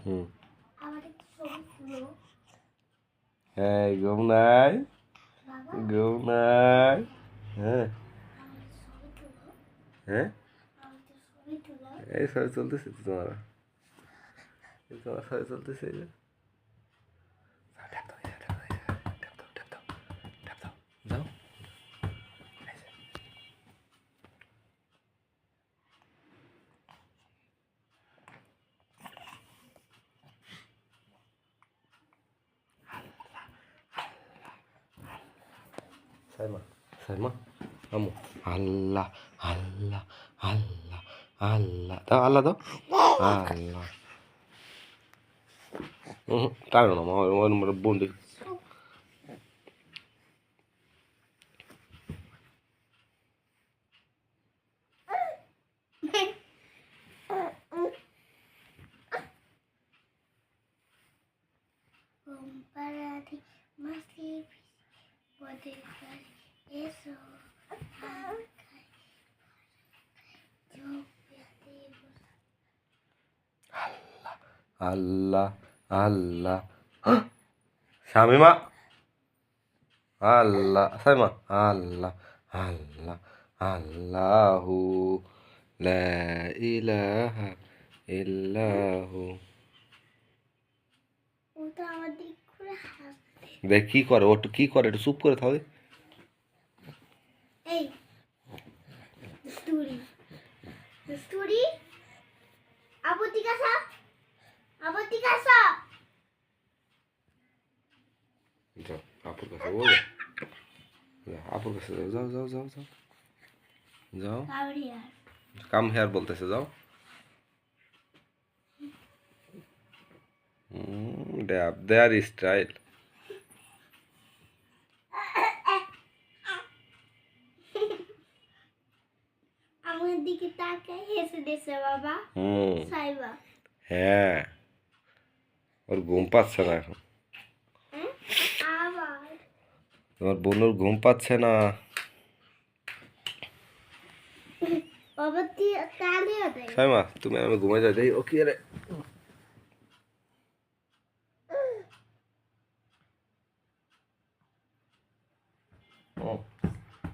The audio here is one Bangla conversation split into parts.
হুম হ্যাঁ ঘুম নাই ঘুম নাই হ্যাঁ হ্যাঁ এই ছবি চলতেছে তো তোমার ছবি চলতেছে এই যে যাও সাইমা সাইমা আমু আল্লাহ আল্লাহ আল্লাহ আল্লাহ দাও আল্লাহ দাও আল্লাহ টানো না আমার বন্ধু Comparati masih boleh esok আল্লাহ আল্লাহ শামিমা আল্লাহ সাইমা আল্লাহ আল্লাহ আল্লাহু লা ইলাহা ইল্লাহু ওটা আমাদের করে হাসছে দেখ কি করে ওটা কি করে একটু চুপ করে থাকবে এই স্টোরি স্টোরি আবতিকাসা যাও আপুর কাছে ও আপুর কাছে যাও যাও যাও যাও যাও কাউরিয়ার কাম হেয়ার বলতেছে যাও ড্যাব দেয়ার স্টাইল আমার দিকে তাকাই হেসে দিছে বাবা সাইবা হ্যাঁ ওর ঘুম পাচ্ছে না এখন আবার তোমার বোনের ঘুম পাচ্ছে না বাবা তালে দেয় সাইমা তুমি আমি ঘুমাই যাই যাই ও কি রে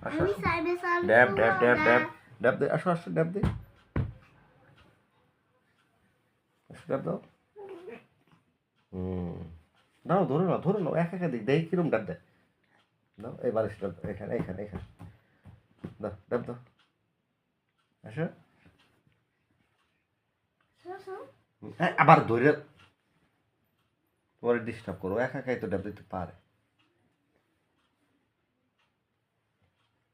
আমি সাইবে সাল ড্যাব ড্যাব ড্যাব ড্যাব ড্যাব দে আসো আসো ড্যাব দে ড্যাব দাও দাও ধরো না এক দিক দেখি কিরম ড্যাব দেয় দাও এবার এসে ড্যাব এখানে এখানে এখানে দাও ড্যাব দাও আসো আবার ধরে তোমার ডিস্টার্ব করো একাই তো ড্যাব দিতে পারে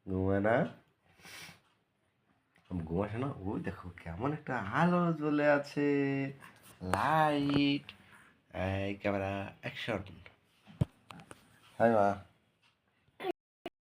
ঘুমায় না ঘুমাসে না ওই দেখো কেমন একটা আলো জ্বলে আছে লাইট এই ক্যামেরা অ্যাকশন হাই মা